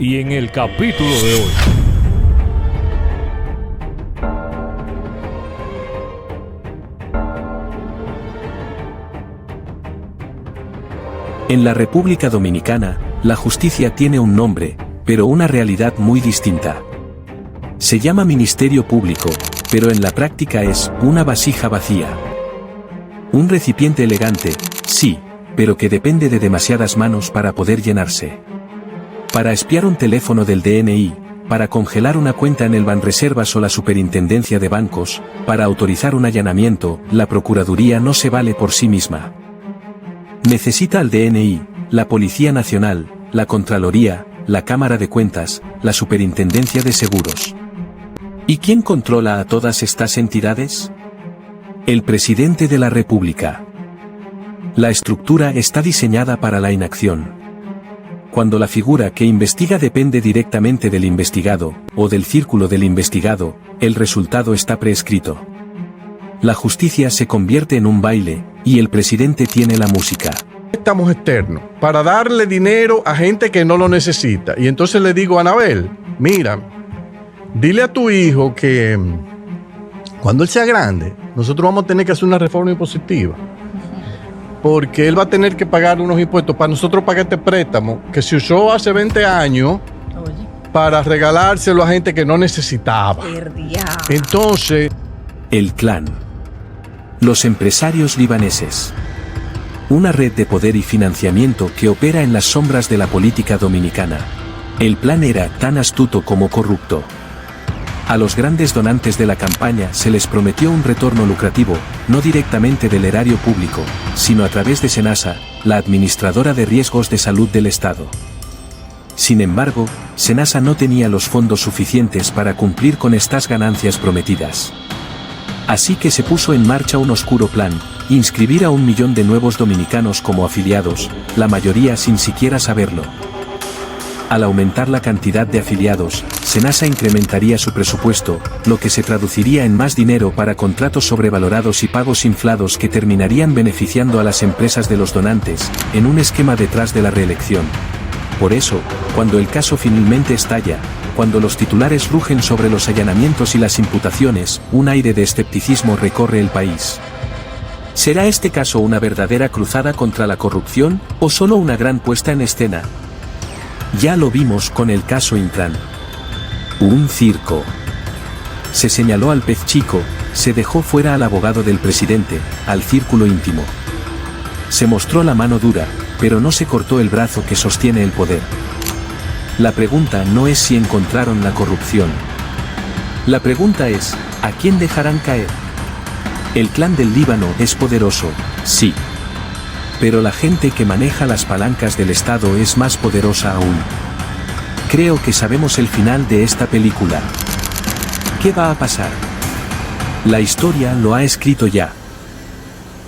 Y en el capítulo de hoy, en la República Dominicana, la justicia tiene un nombre, pero una realidad muy distinta. Se llama Ministerio Público, pero en la práctica es una vasija vacía. Un recipiente elegante, sí, pero que depende de demasiadas manos para poder llenarse. Para espiar un teléfono del DNI, para congelar una cuenta en el Banreservas o la Superintendencia de Bancos, para autorizar un allanamiento, la Procuraduría no se vale por sí misma. Necesita al DNI, la Policía Nacional, la Contraloría, la Cámara de Cuentas, la Superintendencia de Seguros. ¿Y quién controla a todas estas entidades? El presidente de la República. La estructura está diseñada para la inacción. Cuando la figura que investiga depende directamente del investigado, o del círculo del investigado, el resultado está prescrito. La justicia se convierte en un baile, y el presidente tiene la música. Estamos externos para darle dinero a gente que no lo necesita. Y entonces le digo a Anabel, mira, dile a tu hijo que cuando él sea grande, nosotros vamos a tener que hacer una reforma impositiva. Porque él va a tener que pagar unos impuestos para nosotros pagar este préstamo que se usó hace 20 años para regalárselo a gente que no necesitaba. Entonces, el clan. Los empresarios libaneses. Una red de poder y financiamiento que opera en las sombras de la política dominicana. El plan era tan astuto como corrupto. A los grandes donantes de la campaña se les prometió un retorno lucrativo, no directamente del erario público, sino a través de Senasa, la administradora de riesgos de salud del Estado. Sin embargo, Senasa no tenía los fondos suficientes para cumplir con estas ganancias prometidas. Así que se puso en marcha un oscuro plan, inscribir a 1 millón de nuevos dominicanos como afiliados, la mayoría sin siquiera saberlo. Al aumentar la cantidad de afiliados, Senasa incrementaría su presupuesto, lo que se traduciría en más dinero para contratos sobrevalorados y pagos inflados que terminarían beneficiando a las empresas de los donantes, en un esquema detrás de la reelección. Por eso, cuando el caso finalmente estalla, cuando los titulares rugen sobre los allanamientos y las imputaciones, un aire de escepticismo recorre el país. ¿Será este caso una verdadera cruzada contra la corrupción, o solo una gran puesta en escena? Ya lo vimos con el caso Intran. Un circo. Se señaló al pez chico, se dejó fuera al abogado del presidente, al círculo íntimo. Se mostró la mano dura, pero no se cortó el brazo que sostiene el poder. La pregunta no es si encontraron la corrupción. La pregunta es, ¿a quién dejarán caer? El clan del Líbano es poderoso, sí. Pero la gente que maneja las palancas del Estado es más poderosa aún. Creo que sabemos el final de esta película. ¿Qué va a pasar? La historia lo ha escrito ya.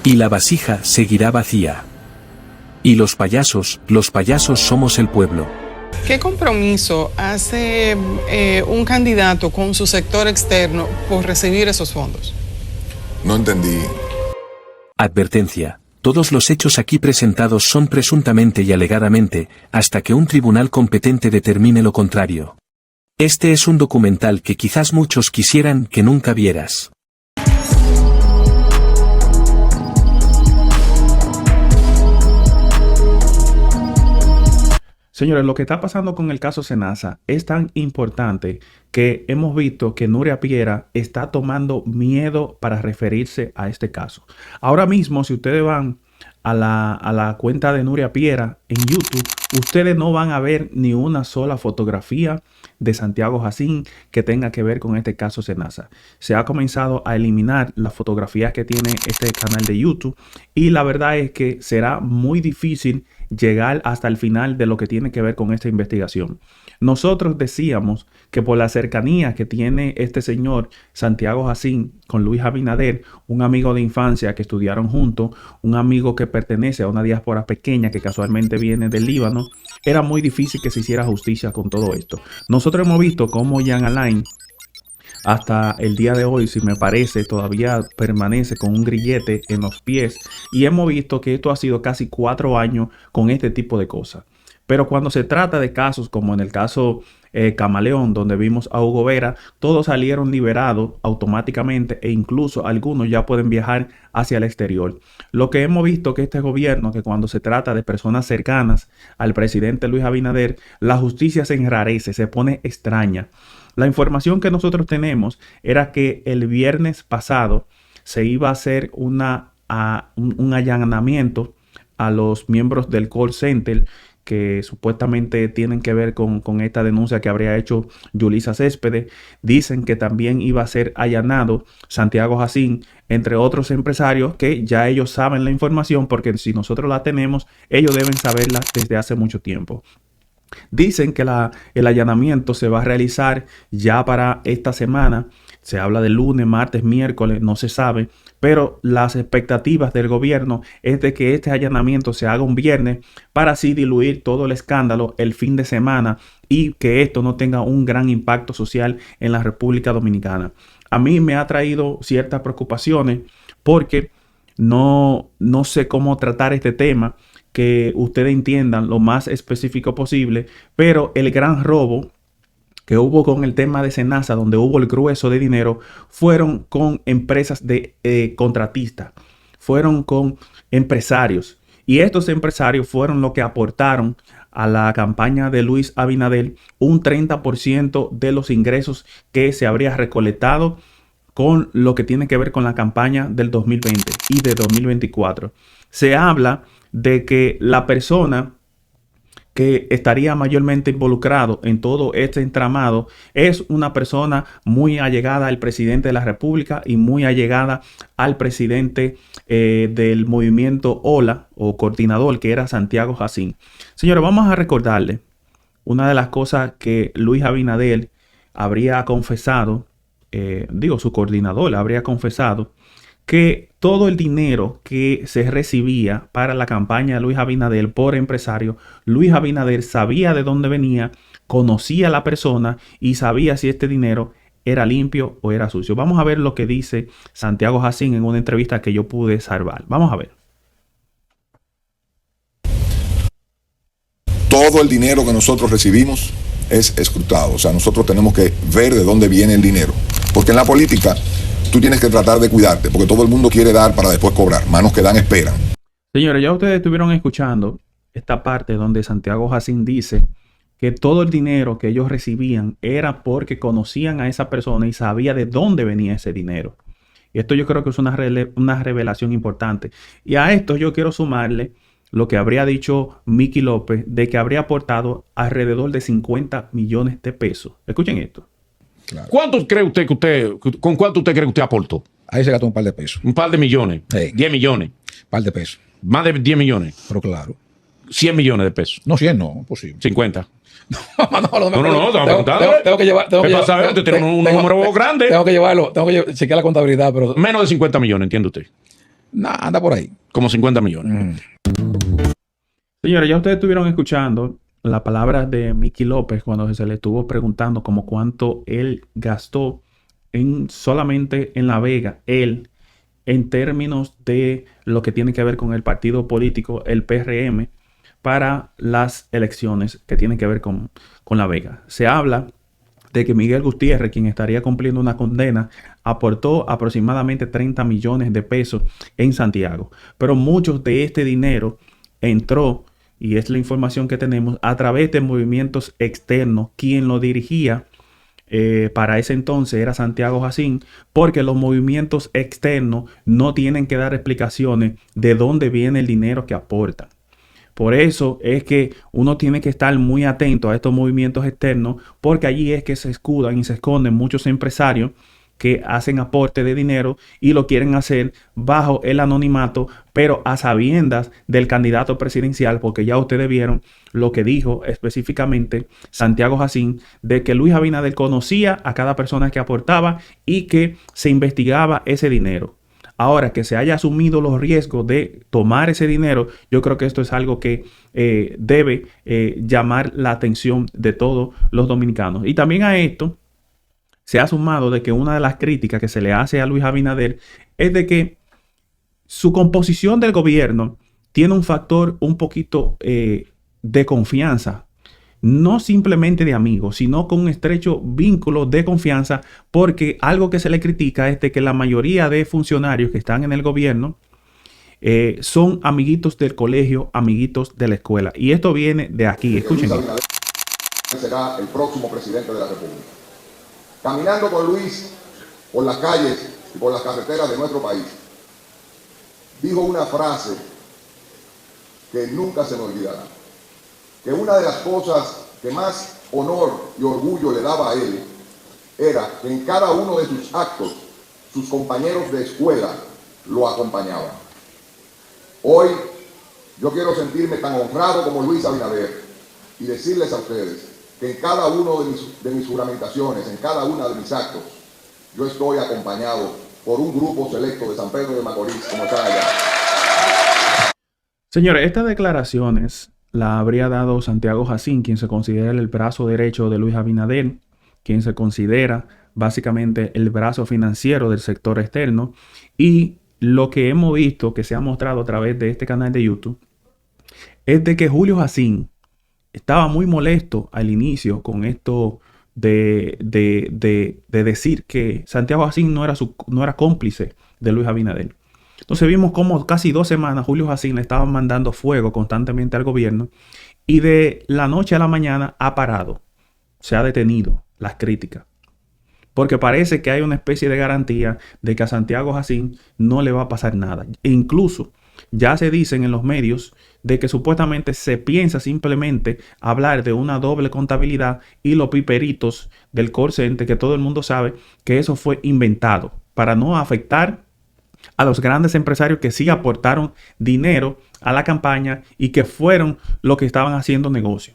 Y la vasija seguirá vacía. Y los payasos somos el pueblo. ¿Qué compromiso hace un candidato con su sector externo por recibir esos fondos? No entendí. Advertencia. Todos los hechos aquí presentados son presuntamente y alegadamente, hasta que un tribunal competente determine lo contrario. Este es un documental que quizás muchos quisieran que nunca vieras. Señores, lo que está pasando con el caso Senasa es tan importante que hemos visto que Nuria Piera está tomando miedo para referirse a este caso. Ahora mismo, si ustedes van a la cuenta de Nuria Piera en YouTube, ustedes no van a ver ni una sola fotografía de Santiago Jacín que tenga que ver con este caso Senasa. Se ha comenzado a eliminar las fotografías que tiene este canal de YouTube y la verdad es que será muy difícil llegar hasta el final de lo que tiene que ver con esta investigación. Nosotros decíamos que por la cercanía que tiene este señor Santiago Jacín con Luis Abinader, un amigo de infancia que estudiaron juntos, un amigo que pertenece a una diáspora pequeña que casualmente viene del Líbano, era muy difícil que se hiciera justicia con todo esto. Nosotros hemos visto cómo Jean Alain hasta el día de hoy, si me parece, todavía permanece con un grillete en los pies y hemos visto que esto ha sido casi 4 años con este tipo de cosas. Pero cuando se trata de casos como en el caso Camaleón, donde vimos a Hugo Vera, todos salieron liberados automáticamente e incluso algunos ya pueden viajar hacia el exterior. Lo que hemos visto que este gobierno, que cuando se trata de personas cercanas al presidente Luis Abinader, la justicia se enrarece, se pone extraña. La información que nosotros tenemos era que el viernes pasado se iba a hacer un allanamiento a los miembros del call center que supuestamente tienen que ver con esta denuncia que habría hecho Yulisa Céspedes. Dicen que también iba a ser allanado Santiago Jacín, entre otros empresarios que ya ellos saben la información, porque si nosotros la tenemos, ellos deben saberla desde hace mucho tiempo. Dicen que el allanamiento se va a realizar ya para esta semana. Se habla de lunes, martes, miércoles, no se sabe. Pero las expectativas del gobierno es de que este allanamiento se haga un viernes para así diluir todo el escándalo el fin de semana y que esto no tenga un gran impacto social en la República Dominicana. A mí me ha traído ciertas preocupaciones porque no sé cómo tratar este tema, que ustedes entiendan lo más específico posible, pero el gran robo que hubo con el tema de Senasa, donde hubo el grueso de dinero, fueron con empresas de contratistas, fueron con empresarios. Y estos empresarios fueron los que aportaron a la campaña de Luis Abinader un 30% de los ingresos que se habría recolectado con lo que tiene que ver con la campaña del 2020 y de 2024. Se habla de que la persona que estaría mayormente involucrado en todo este entramado es una persona muy allegada al presidente de la República y muy allegada al presidente del movimiento OLA o coordinador, que era Santiago Jacín. Señores, vamos a recordarle una de las cosas que Luis Abinader habría confesado, su coordinador habría confesado, que todo el dinero que se recibía para la campaña de Luis Abinader por empresario, Luis Abinader sabía de dónde venía, conocía a la persona y sabía si este dinero era limpio o era sucio. Vamos a ver lo que dice Santiago Jacín en una entrevista que yo pude salvar. Vamos a ver. Todo el dinero que nosotros recibimos es escrutado. O sea, nosotros tenemos que ver de dónde viene el dinero. Porque en la política tú tienes que tratar de cuidarte, porque todo el mundo quiere dar para después cobrar. Manos que dan esperan. Señores, ya ustedes estuvieron escuchando esta parte donde Santiago Jacín dice que todo el dinero que ellos recibían era porque conocían a esa persona y sabía de dónde venía ese dinero. Y esto yo creo que es una revelación importante. Y a esto yo quiero sumarle lo que habría dicho Miki López, de que habría aportado alrededor de 50 millones de pesos. Escuchen esto. Claro. ¿Con cuánto usted cree que usted aportó? Ahí se gastó un par de pesos. Un par de millones. Sí. 10 millones. Un par de pesos. Más de 10 millones. Pero claro. 100 millones de pesos. No, 100 no, posible. 50. No, tengo que llevar. ¿Qué pasa? Usted tiene un número grande. Tengo que chequear la contabilidad, pero. Menos de 50 millones, ¿entiende usted? Nah, anda por ahí. Como 50 millones. Señores, ya ustedes estuvieron escuchando la palabra de Miki López cuando se le estuvo preguntando como cuánto él gastó solamente en La Vega, él, en términos de lo que tiene que ver con el partido político, el PRM, para las elecciones que tienen que ver con La Vega. Se habla de que Miguel Gutiérrez, quien estaría cumpliendo una condena, aportó aproximadamente 30 millones de pesos en Santiago. Pero muchos de este dinero entró, y es la información que tenemos, a través de movimientos externos. Quien lo dirigía para ese entonces era Santiago Jacín, porque los movimientos externos no tienen que dar explicaciones de dónde viene el dinero que aportan. Por eso es que uno tiene que estar muy atento a estos movimientos externos, porque allí es que se escudan y se esconden muchos empresarios que hacen aporte de dinero y lo quieren hacer bajo el anonimato, pero a sabiendas del candidato presidencial, porque ya ustedes vieron lo que dijo específicamente Santiago Jacín, de que Luis Abinader conocía a cada persona que aportaba y que se investigaba ese dinero. Ahora, que se haya asumido los riesgos de tomar ese dinero, yo creo que esto es algo que debe llamar la atención de todos los dominicanos. Y también a esto se ha sumado de que una de las críticas que se le hace a Luis Abinader es de que su composición del gobierno tiene un factor un poquito de confianza. No simplemente de amigos, sino con un estrecho vínculo de confianza, porque algo que se le critica es de que la mayoría de funcionarios que están en el gobierno son amiguitos del colegio, amiguitos de la escuela. Y esto viene de aquí. Escuchen. Luis Abinader será el próximo presidente de la República. Caminando con Luis por las calles y por las carreteras de nuestro país, dijo una frase que nunca se me olvidará. Que una de las cosas que más honor y orgullo le daba a él era que en cada uno de sus actos sus compañeros de escuela lo acompañaban. Hoy yo quiero sentirme tan honrado como Luis Abinader y decirles a ustedes que en cada uno de mis juramentaciones, en cada uno de mis actos, yo estoy acompañado por un grupo selecto de San Pedro de Macorís, como están allá. Señores, estas declaraciones la habría dado Santiago Jacín, quien se considera el brazo derecho de Luis Abinader, quien se considera básicamente el brazo financiero del sector externo. Y lo que hemos visto, que se ha mostrado a través de este canal de YouTube, es de que Julio Jacín estaba muy molesto al inicio con esto de decir que Santiago Jacín no era cómplice de Luis Abinader. Entonces vimos cómo casi 2 semanas Julio Jacín le estaba mandando fuego constantemente al gobierno y de la noche a la mañana ha parado, se ha detenido las críticas. Porque parece que hay una especie de garantía de que a Santiago Jacín no le va a pasar nada. E incluso ya se dicen en los medios de que supuestamente se piensa simplemente hablar de una doble contabilidad y los piperitos del call center, que todo el mundo sabe que eso fue inventado para no afectar a los grandes empresarios que sí aportaron dinero a la campaña y que fueron los que estaban haciendo negocio.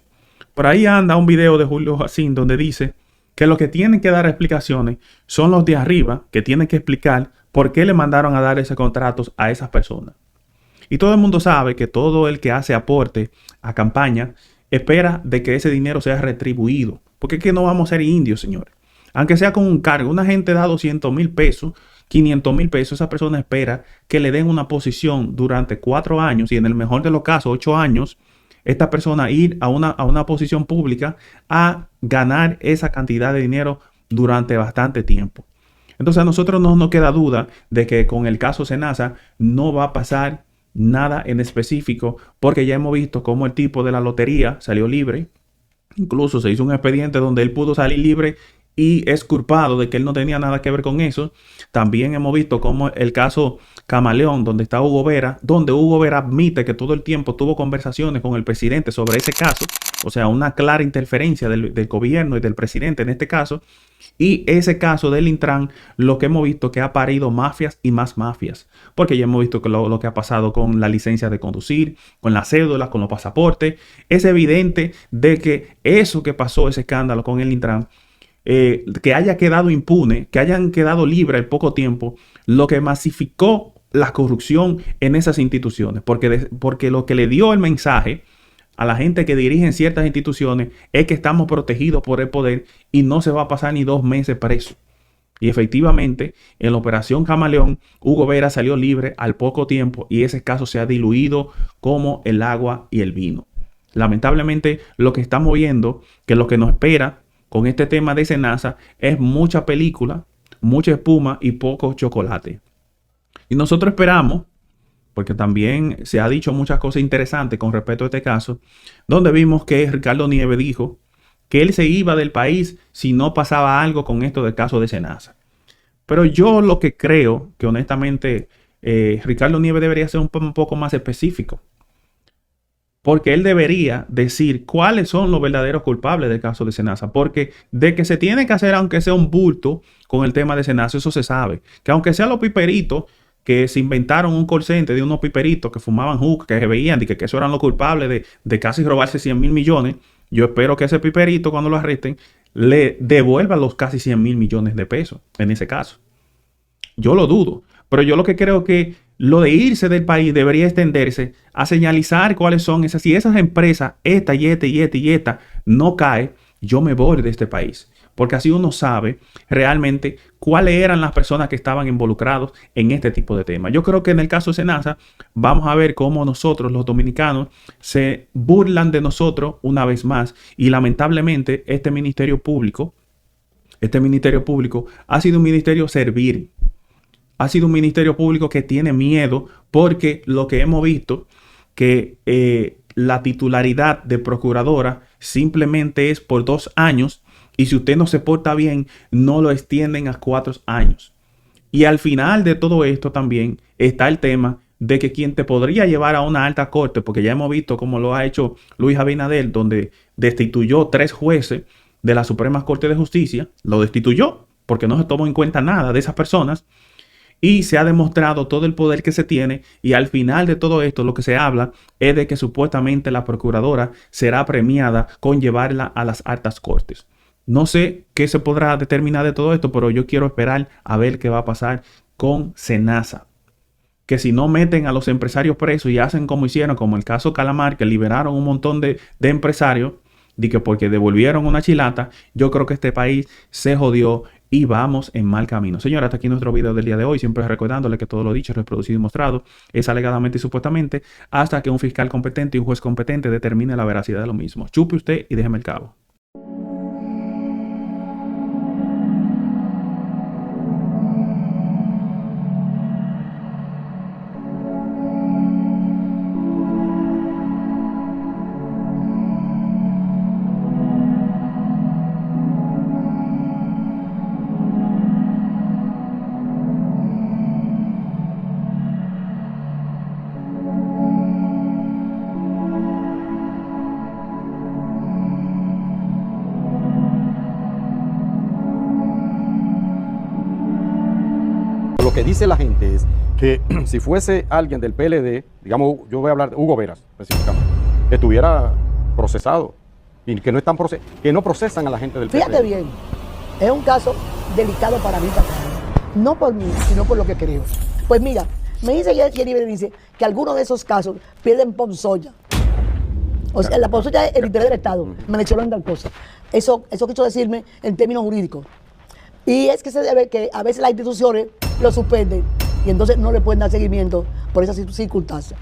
Por ahí anda un video de Julio Jacín donde dice que los que tienen que dar explicaciones son los de arriba, que tienen que explicar por qué le mandaron a dar esos contratos a esas personas. Y todo el mundo sabe que todo el que hace aporte a campaña espera de que ese dinero sea retribuido. Porque es que no vamos a ser indios, señores. Aunque sea con un cargo, una gente da 200,000 pesos, 500,000 pesos, esa persona espera que le den una posición durante 4 años y en el mejor de los casos 8 años, esta persona ir a una posición pública a ganar esa cantidad de dinero durante bastante tiempo. Entonces a nosotros no nos queda duda de que con el caso Senasa no va a pasar nada en específico, porque ya hemos visto cómo el tipo de la lotería salió libre. Incluso se hizo un expediente donde él pudo salir libre y es culpado de que él no tenía nada que ver con eso. También hemos visto como el caso Camaleón, donde está Hugo Vera, donde Hugo Vera admite que todo el tiempo tuvo conversaciones con el presidente sobre ese caso. O sea, una clara interferencia del gobierno y del presidente en este caso. Y ese caso del Intran, lo que hemos visto que ha parido mafias y más mafias. Porque ya hemos visto que lo que ha pasado con la licencia de conducir, con las cédulas, con los pasaportes. Es evidente de que eso que pasó, ese escándalo con el Intran, que haya quedado impune, que hayan quedado libres en poco tiempo, lo que masificó la corrupción en esas instituciones. Porque lo que le dio el mensaje a la gente que dirige ciertas instituciones es que estamos protegidos por el poder y no se va a pasar ni 2 meses preso. Y efectivamente, en la operación Camaleón, Hugo Vera salió libre al poco tiempo y ese caso se ha diluido como el agua y el vino. Lamentablemente, lo que estamos viendo, que lo que nos espera con este tema de Senasa es mucha película, mucha espuma y poco chocolate. Y nosotros esperamos, porque también se ha dicho muchas cosas interesantes con respecto a este caso, donde vimos que Ricardo Nieves dijo que él se iba del país si no pasaba algo con esto del caso de Senasa. Pero yo lo que creo que honestamente Ricardo Nieves debería ser un poco más específico. Porque él debería decir cuáles son los verdaderos culpables del caso de Senasa. Porque de que se tiene que hacer, aunque sea un bulto con el tema de Senasa, eso se sabe. Que aunque sean los piperitos que se inventaron un call center de unos piperitos que fumaban hook, que se veían y que eso eran los culpables de casi robarse 100,000 millones. Yo espero que ese piperito, cuando lo arresten, le devuelva los casi 100,000 millones de pesos en ese caso. Yo lo dudo. Pero yo lo que creo que lo de irse del país debería extenderse a señalizar cuáles son esas. Si esas empresas, esta y esta y esta y esta, no cae, yo me voy de este país. Porque así uno sabe realmente cuáles eran las personas que estaban involucrados en este tipo de temas. Yo creo que en el caso de Senasa vamos a ver cómo nosotros, los dominicanos, se burlan de nosotros una vez más. Y lamentablemente este Ministerio Público ha sido un ministerio servil. Ha sido un ministerio público que tiene miedo porque lo que hemos visto que la titularidad de procuradora simplemente es por 2 años y si usted no se porta bien, no lo extienden a 4 años. Y al final de todo esto también está el tema de que quien te podría llevar a una alta corte, porque ya hemos visto cómo lo ha hecho Luis Abinader, donde destituyó 3 jueces de la Suprema Corte de Justicia, lo destituyó porque no se tomó en cuenta nada de esas personas. Y se ha demostrado todo el poder que se tiene y al final de todo esto lo que se habla es de que supuestamente la procuradora será premiada con llevarla a las altas cortes. No sé qué se podrá determinar de todo esto, pero yo quiero esperar a ver qué va a pasar con Senasa. Que si no meten a los empresarios presos y hacen como hicieron, como el caso Calamar, que liberaron un montón de empresarios, de que porque devolvieron una chilata, yo creo que este país se jodió y vamos en mal camino. Señora, hasta aquí nuestro video del día de hoy. Siempre recordándole que todo lo dicho, reproducido y mostrado es alegadamente y supuestamente hasta que un fiscal competente y un juez competente determine la veracidad de lo mismo. Chupe usted y déjeme el cabo. Lo que dice la gente es que si fuese alguien del PLD, digamos, yo voy a hablar de Hugo Veras específicamente, estuviera procesado y que no que no procesan a la gente del PLD. Fíjate bien, es un caso delicado para mí, no por mí, sino por lo que creo. Pues mira, me dice Jenny dice que algunos de esos casos pierden ponzoña. O sea, la ponzoña es el interés del Estado, me le echaron tal cosa. Eso quiso decirme en términos jurídicos. Y es que se debe que a veces las instituciones lo suspenden y entonces no le pueden dar seguimiento por esas circunstancias.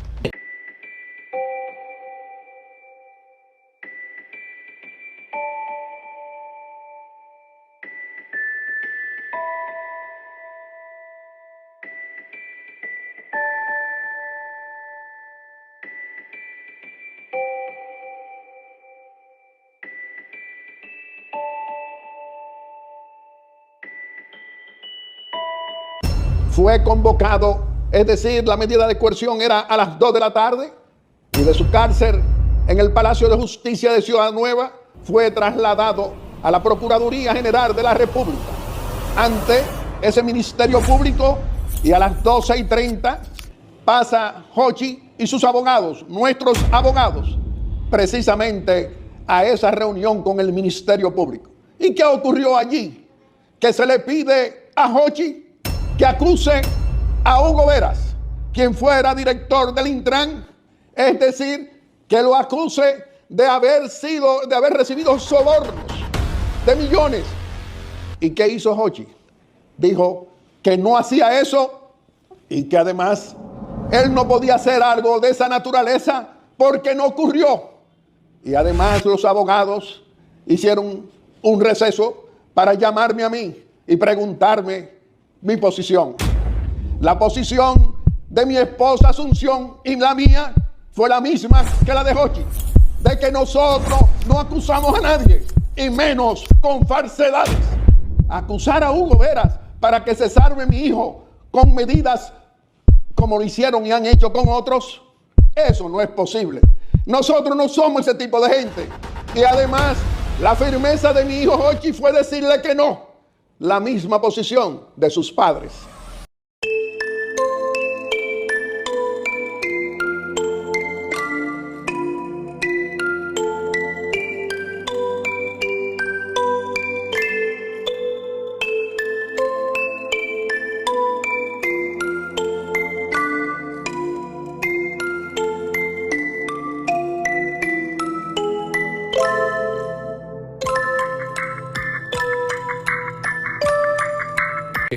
Fue convocado, es decir, la medida de coerción era a las 2 de la tarde y de su cárcel en el Palacio de Justicia de Ciudad Nueva fue trasladado a la Procuraduría General de la República ante ese Ministerio Público y a las 12:30 pasa Jochi y sus abogados, nuestros abogados, precisamente a esa reunión con el Ministerio Público. ¿Y qué ocurrió allí? Que se le pide a Jochi que acuse a Hugo Veras, quien fuera director del Intran, es decir, que lo acuse de haber recibido sobornos de millones. ¿Y qué hizo Jochi? Dijo que no hacía eso y que además él no podía hacer algo de esa naturaleza porque no ocurrió. Y además los abogados hicieron un receso para llamarme a mí y preguntarme mi posición. La posición de mi esposa Asunción y la mía fue la misma que la de Jochi, de que nosotros no acusamos a nadie, y menos con falsedades. Acusar a Hugo Veras para que se salve mi hijo con medidas como lo hicieron y han hecho con otros, eso no es posible. Nosotros no somos ese tipo de gente. Y además, la firmeza de mi hijo Jochi fue decirle que no. La misma posición de sus padres.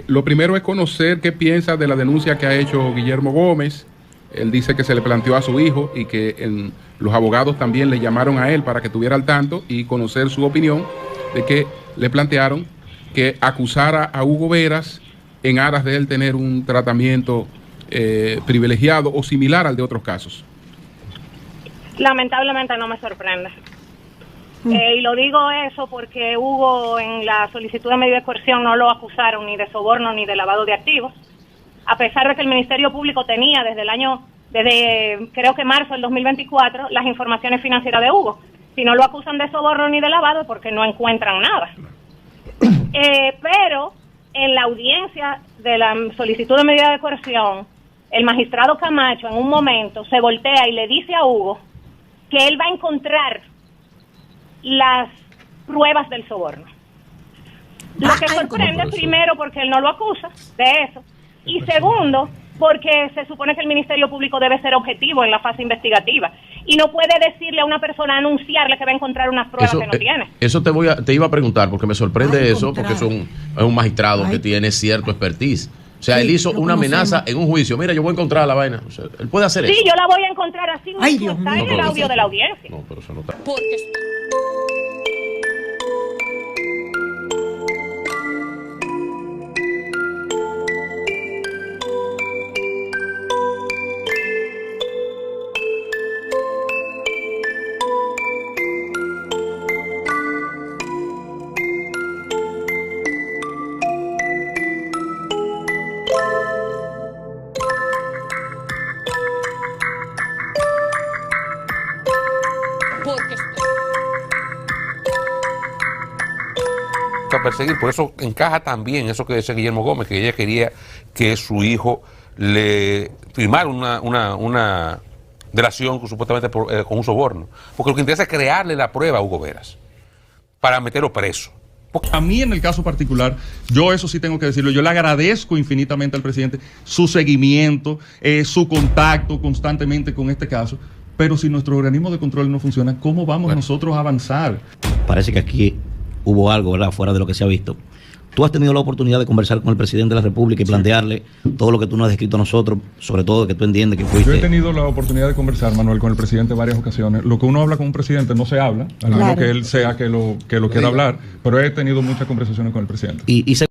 Lo primero es conocer qué piensa de la denuncia que ha hecho Guillermo Gómez. Él dice que se le planteó a su hijo y que los abogados también le llamaron a él para que estuviera al tanto y conocer su opinión de que le plantearon que acusara a Hugo Veras en aras de él tener un tratamiento privilegiado o similar al de otros casos. Lamentablemente no me sorprende. Y lo digo eso porque Hugo en la solicitud de medida de coerción no lo acusaron ni de soborno ni de lavado de activos, a pesar de que el Ministerio Público tenía desde creo que marzo del 2024 las informaciones financieras de Hugo. Si no lo acusan de soborno ni de lavado es porque no encuentran nada. Pero en la audiencia de la solicitud de medida de coerción, el magistrado Camacho en un momento se voltea y le dice a Hugo que él va a encontrar las pruebas del soborno. Lo que sorprende, primero, porque él no lo acusa de eso, y segundo, porque se supone que el Ministerio Público debe ser objetivo en la fase investigativa y no puede decirle a una persona, anunciarle que va a encontrar unas pruebas que no tiene. Eso te iba a preguntar, porque me sorprende eso, porque es un magistrado que tiene cierto expertise. O sea, él hizo una amenaza en un juicio. Mira, yo voy a encontrar la vaina. O sea, él puede hacer eso. Sí, yo la voy a encontrar así. Está en el audio de la audiencia. No, pero eso no está. A perseguir, por eso encaja también eso que decía Guillermo Gómez, que ella quería que su hijo le firmara una delación supuestamente con un soborno, porque lo que interesa es crearle la prueba a Hugo Veras para meterlo preso. A mí en el caso particular, yo eso sí tengo que decirlo, yo le agradezco infinitamente al presidente su seguimiento, su contacto constantemente con este caso, pero si nuestro organismo de control no funciona, ¿cómo vamos nosotros a avanzar? Parece que aquí hubo algo, ¿verdad?, fuera de lo que se ha visto. Tú has tenido la oportunidad de conversar con el presidente de la República y plantearle todo lo que tú nos has descrito a nosotros, sobre todo que tú entiendes que fuiste... Yo he tenido la oportunidad de conversar, Manuel, con el presidente en varias ocasiones. Lo que uno habla con un presidente no se habla, a menos que él sea que lo quiera hablar, pero he tenido muchas conversaciones con el presidente.